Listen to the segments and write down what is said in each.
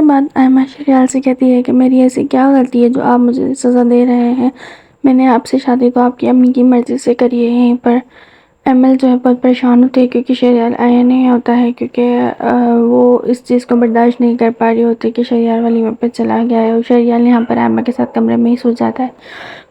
بعد ایما شریال سے کہتی ہے کہ میری ایسی کیا غلطی ہے جو آپ مجھے سزا دے رہے ہیں، میں نے آپ سے شادی تو آپ کی امی کی مرضی سے کری ہے یہیں پر۔ ایمل جو ہے بہت پریشان ہوتی ہے کیونکہ شریال آیا نہیں ہوتا ہے، کیونکہ وہ اس چیز کو برداشت نہیں کر پا رہی ہوتی کہ شریال ولیمے پہ چلا گیا ہے، اور شریال یہاں پر ایما کے ساتھ کمرے میں ہی سو جاتا ہے۔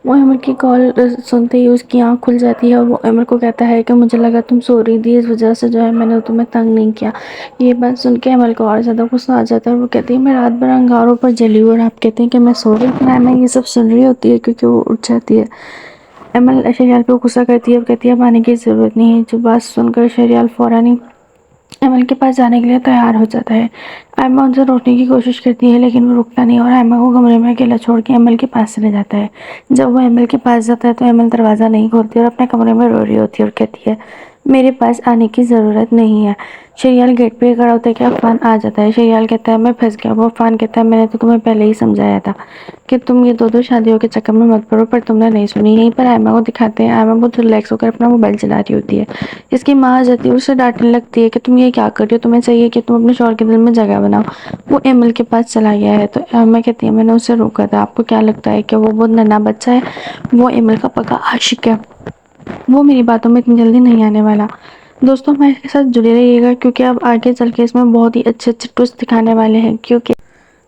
وہ ایمل کی کال سنتے ہی اس کی آنکھ کھل جاتی ہے اور وہ ایمل کو کہتا ہے کہ مجھے لگا تم سو رہی تھی، اس وجہ سے جو ہے میں نے تمہیں تنگ نہیں کیا۔ یہ بات سن کے ایمل کو اور زیادہ غصہ آ جاتا ہے اور وہ کہتی ہے میں رات بھر انگاروں پر جلی ہوں، اور آپ کہتے ہیں کہ میں سو رہی ہوں۔ ایما یہ سب سن رہی ہوتی ہے کیونکہ وہ اٹھ جاتی ہے۔ ایمل شریال پہ غصہ کرتی ہے اور کہتی ہے اب آنے کی ضرورت نہیں ہے۔ جو بات سن کر شریال فوراً ہی ایمل کے پاس جانے کے لیے تیار ہو جاتا ہے۔ ایما ان سے روکنے کی کوشش کرتی ہے لیکن وہ رکتا نہیں اور ایما کو کمرے میں اکیلا چھوڑ کے ایمل کے پاس چلے جاتا ہے۔ جب وہ ایمل کے پاس جاتا ہے تو ایمل دروازہ نہیں کھولتی اور اپنے کمرے میں رو رہی ہوتی ہے اور کہتی ہے میرے پاس آنے کی ضرورت نہیں ہے۔ شریال گیٹ پہ کھڑا ہوتا ہے کہ عفان آ جاتا ہے۔ شریال کہتا ہے میں پھنس گیا ہوں۔ عفان کہتا ہے میں نے تو تمہیں پہلے ہی سمجھایا تھا کہ تم یہ دو شادیوں کے چکر میں مت پڑو، پر تم نے نہیں سنی۔ یہیں پر ایما کو دکھاتے ہیں ایما بہت ریلیکس ہو کر اپنا موبائل چلا رہی ہوتی ہے۔ اس کی ماں آ جاتی ہے اور اسے ڈانٹنے لگتی ہے کہ تم یہ کیا کر رہی ہو، تمہیں چاہیے کہ تم اپنے شوہر کے دل میں جگہ بناؤ۔ وہ ایمل کے پاس چلا گیا ہے تو ایما کہتی ہے میں نے اسے روکا تھا، آپ کو کیا لگتا ہے کہ وہ بہت ننھا بچہ ہے؟ وہ ایمل کا پکا عاشق ہے، وہ میری باتوں میں اتنی جلدی نہیں آنے والا۔ دوستوں ہمارے ساتھ جڑے رہیے گا کیونکہ اب آگے چل کے اس میں بہت ہی اچھے ٹوسٹ دکھانے والے ہیں،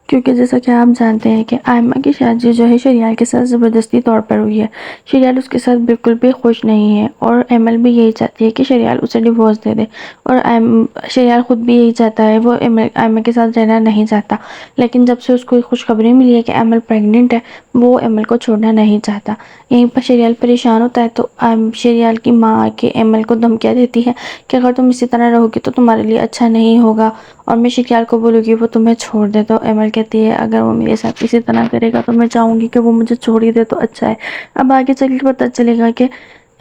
کیونکہ جیسا کہ آپ جانتے ہیں کہ ایما کی شادی جو ہے شریال کے ساتھ زبردستی طور پر ہوئی ہے۔ شریال اس کے ساتھ بالکل بھی خوش نہیں ہے اور ایمل بھی یہی چاہتی ہے کہ شریال اسے ڈیورس دے دے، اور شریال خود بھی یہی چاہتا ہے، وہ ایما کے ساتھ رہنا نہیں چاہتا۔ لیکن جب سے اس کو خوشخبری ملی ہے کہ ایمل پریگننٹ ہے، وہ ایمل کو چھوڑنا نہیں چاہتا۔ یہیں پر شریال پریشان ہوتا ہے تو شریال کی ماں آ کے ایمل کو دھمکیاں دیتی ہے کہ اگر تم اسی طرح رہو گی تو تمہارے لیے اچھا نہیں ہوگا، اور میں شریال کو بولوں گی وہ تمہیں چھوڑ دے۔ تو ایمل کہتی ہے اگر وہ میرے ساتھ اسی طرح کرے گا تو میں چاہوں گی کہ وہ مجھے چھوڑ ہی دے تو اچھا ہے۔ اب آگے چل کے پتہ چلے گا کہ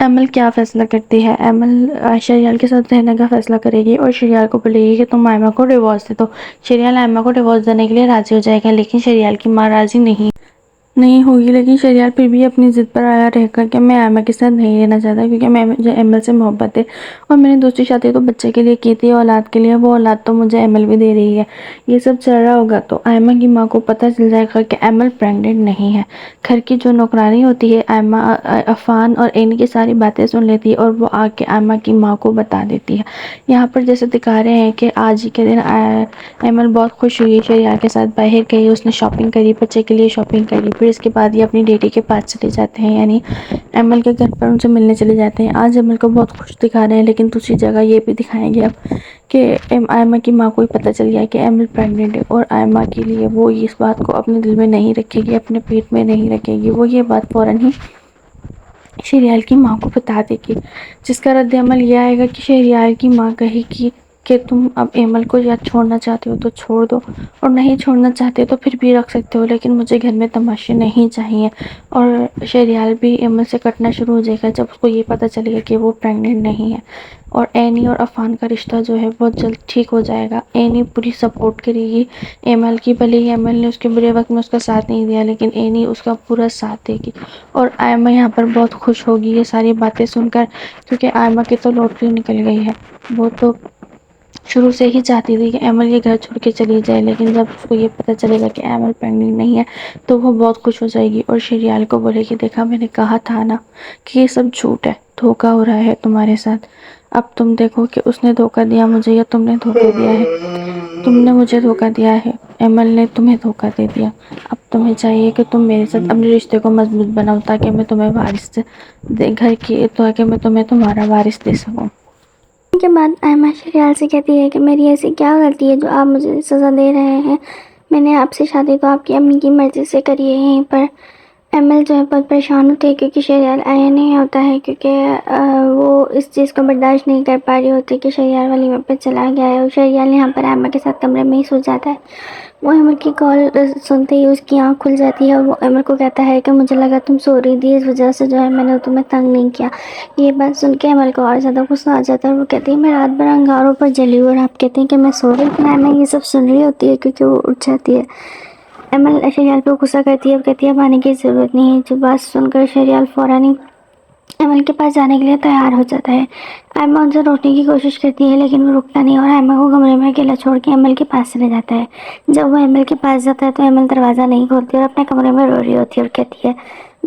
ایمل کیا فیصلہ کرتی ہے۔ ایمل شریال کے ساتھ رہنے کا فیصلہ کرے گی اور شریال کو بولے گی کہ تم ایما کو ڈیورس دے دو۔ شریال ایما کو ڈیورس دینے کے لیے راضی ہو جائے گا لیکن شریال کی ماں راضی نہیں ہوگی، لیکن شریال پھر بھی اپنی ضد پر آیا رہے گا کہ میں ایما کے ساتھ نہیں رہنا چاہتا کیونکہ مجھے ایمل سے محبت ہے، اور میں نے دوسری شادی تو بچے کے لیے کی تھی، اولاد کے لیے، وہ اولاد تو مجھے ایمل بھی دے رہی ہے۔ یہ سب چل رہا ہوگا تو ایما کی ماں کو پتہ چل جائے گا کہ ایمل پریگننٹ نہیں ہے۔ گھر کی جو نوکرانی ہوتی ہے ایما عفان اور اینی کی ساری باتیں سن لیتی ہے اور وہ آ کے ایما کی ماں کو بتا دیتی ہے۔ یہاں پر جیسے دکھا رہے ہیں کہ آج ہی کے دن ایمل بہت خوش ہوئی، شریال کے ساتھ باہر گئی، اس نے شاپنگ کری، بچے کے لیے شاپنگ کری، پھر اس کے بعد یہ اپنی ڈیڈی کے پاس چلے جاتے ہیں، یعنی ایمل کے گھر پر ان سے ملنے چلے جاتے ہیں۔ آج ایمل کو بہت خوش دکھا رہے ہیں لیکن دوسری جگہ یہ بھی دکھائیں گے اب کہ ایما کی ماں کو پتہ چل گیا کہ ایمل پریگننٹ ہے، اور ایما کے لیے وہ اس بات کو اپنے دل میں نہیں رکھے گی، اپنے پیٹ میں نہیں رکھے گی، وہ یہ بات فوراً ہی شریال کی ماں کو بتا دے گی، جس کا رد عمل یہ آئے گا کہ شریال کی ماں کہے گی کہ تم اب ایمل کو یا چھوڑنا چاہتے ہو تو چھوڑ دو، اور نہیں چھوڑنا چاہتے تو پھر بھی رکھ سکتے ہو، لیکن مجھے گھر میں تماشے نہیں چاہیے۔ اور شریال بھی ایمل سے کٹنا شروع ہو جائے گا جب اس کو یہ پتہ چلے گا کہ وہ پریگننٹ نہیں ہے، اور اینی اور عفان کا رشتہ جو ہے بہت جلد ٹھیک ہو جائے گا۔ اینی پوری سپورٹ کرے گی ایمل کی، بھلے ہی ایمل نے اس کے برے وقت میں اس کا ساتھ نہیں دیا لیکن اینی اس کا پورا ساتھ دے گی، اور ایما یہاں پر بہت خوش ہوگی یہ ساری باتیں سن کر، کیونکہ ایما کی تو لوٹری نکل گئی ہے۔ وہ تو شروع سے ہی چاہتی تھی کہ ایمل یہ گھر چھوڑ کے چلی جائے، لیکن جب اس کو یہ پتہ چلے گا کہ ایمل پریگننٹ نہیں ہے تو وہ بہت خوش ہو جائے گی اور شریال کو بولے گی دیکھا میں نے کہا تھا نا کہ یہ سب جھوٹ ہے، دھوکا ہو رہا ہے تمہارے ساتھ، اب تم دیکھو کہ اس نے دھوکا دیا مجھے یا تم نے دھوکا دیا ہے۔ تم نے مجھے دھوکا دیا ہے، ایمل نے تمہیں دھوکا دے دیا، اب تمہیں چاہیے کہ تم میرے ساتھ اپنے رشتے کو مضبوط بناؤ تاکہ میں تمہیں تمہارا وارث دے سکوں۔ اس کے بعد ایما شریال سے کہتی ہے کہ میری ایسی کیا غلطی ہے جو آپ مجھے سزا دے رہے ہیں، میں نے آپ سے شادی تو آپ کی امی کی مرضی سے کری ہے۔ یہیں پر ایمل جو ہے بہت پریشان ہوتی ہے کیونکہ شریال آیا نہیں ہوتا ہے، کیونکہ وہ اس چیز کو برداشت نہیں کر پا رہی ہوتی کہ شریال ولیمے پہ چلا گیا ہے، اور شریال یہاں پر ایما کے ساتھ کمرے میں ہی سو جاتا ہے۔ وہ ایمل کی کال سنتے ہی اس کی آنکھ کھل جاتی ہے اور وہ ایمل کو کہتا ہے کہ مجھے لگا تم سو رہی تھی، اس وجہ سے جو ہے میں نے تمہیں تنگ نہیں کیا۔ یہ بات سن کے ایمل کو اور زیادہ غصہ آ جاتا ہے اور وہ کہتی ہے میں رات بھر انگاروں پر جلی ہوں، اور آپ کہتے ہیں کہ میں سو رہی ہوں۔ ایمل یہ سب سن رہی ہوتی ہے کیونکہ وہ اٹھ جاتی ہے۔ ایمل شریال پہ غصہ کرتی ہے اور کہتی ہے اب آنے کی ضرورت نہیں ہے۔ جو بات سن کر شریال فوراً ہی ایمل کے پاس جانے کے لیے تیار ہو جاتا ہے۔ ایما ان سے روکنے کی کوشش کرتی ہے لیکن وہ رکتا نہیں اور ایما کو کمرے میں اکیلا چھوڑ کے ایمل کے پاس چلے جاتا ہے۔ جب وہ ایمل کے پاس جاتا ہے تو ایمل دروازہ نہیں کھولتی اور اپنے کمرے میں رو رہی ہوتی ہے اور کہتی ہے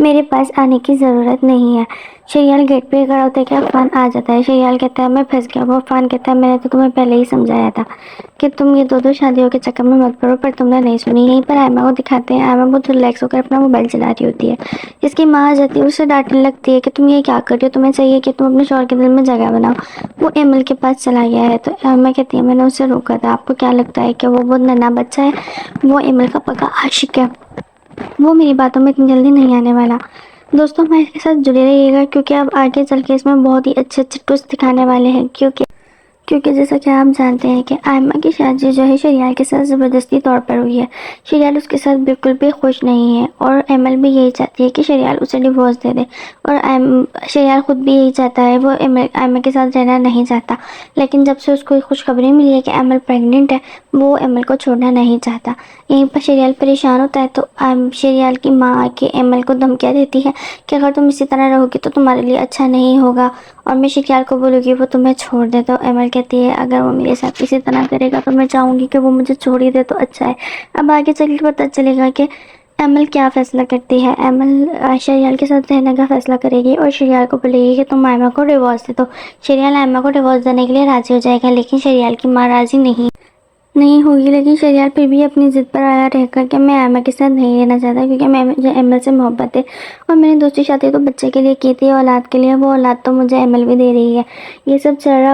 میرے پاس آنے کی ضرورت نہیں ہے۔ شریال گیٹ پہ کھڑا ہوتا ہے کہ عفان آ جاتا ہے۔ شریال کہتا ہے میں پھنس گیا ہوں۔ عفان کہتا ہے میں نے تو تمہیں پہلے ہی سمجھایا تھا کہ تم یہ دو شادیوں کے چکر میں مت پڑو، پر تم نے نہیں سنی۔ یہیں پر ایما کو دکھاتے ہیں ایما بہت ریلیکس ہو کر اپنا موبائل چلا رہی ہوتی ہے۔ اس کی ماں آ جاتی ہے، اسے ڈانٹنے لگتی ہے کہ تم یہ کیا کر رہی ہو، تمہیں چاہیے کہ تم اپنے شوہر کے دل میں جگہ بناؤ۔ وہ ایمل کے پاس چلا گیا ہے تو ایما کہتی ہے میں نے اسے روکا تھا۔ آپ کو کیا لگتا ہے کہ وہ بہت ننھا بچہ ہے؟ وہ ایمل کا پکا عاشق ہے، وہ میری باتوں میں اتنی جلدی نہیں آنے والا۔ دوستوں ہمارے کے ساتھ جڑے رہیے گا کیونکہ اب آگے چل کے اس میں بہت ہی اچھے ٹوسٹ دکھانے والے ہیں، کیونکہ جیسا کہ آپ جانتے ہیں کہ ایما کی شادی جو ہے شریال کے ساتھ زبردستی طور پر ہوئی ہے۔ شریال اس کے ساتھ بالکل بھی خوش نہیں ہے اور ایمل بھی یہی چاہتی ہے کہ شریال اسے ڈیورس دے دے اور شریال خود بھی یہی چاہتا ہے، وہ ایما کے ساتھ رہنا نہیں چاہتا۔ لیکن جب سے اس کو خوشخبری ملی ہے کہ ایمل پریگننٹ ہے، وہ ایمل کو چھوڑنا نہیں چاہتا۔ یہیں پر شریال پریشان ہوتا ہے تو شریال کی ماں آ کے ایمل کو دھمکیاں دیتی ہے کہ اگر تم اسی طرح رہو گی تو تمہارے لیے اچھا نہیں ہوگا اور میں شریال کو بولوں گی وہ تمہیں چھوڑ دے۔ تو ایمل کہتی ہے اگر وہ میرے ساتھ اسی طرح کرے گا تو میں چاہوں گی کہ وہ مجھے چھوڑ ہی دے تو اچھا ہے۔ اب آگے چل کے پتہ چلے گا کہ ایمل کیا فیصلہ کرتی ہے۔ ایمل شریال کے ساتھ رہنے کا فیصلہ کرے گی اور شریال کو بولے گی کہ تم ایما کو ڈیورس دے دو۔ شریال ایما کو ڈیورس دینے کے لیے راضی ہو جائے گا لیکن شریال کی ماں راضی نہیں ہوگی۔ لیکن شریال پھر بھی اپنی ضد پر آیا رہ کر کہ میں ایما کے ساتھ نہیں رہنا چاہتا کیونکہ مجھے ایمل سے محبت ہے اور میں نے دوسری شادی تو بچے کے لیے کی تھی، اولاد کے لیے، وہ اولاد تو مجھے ایمل بھی دے رہی ہے۔ یہ سب چل رہا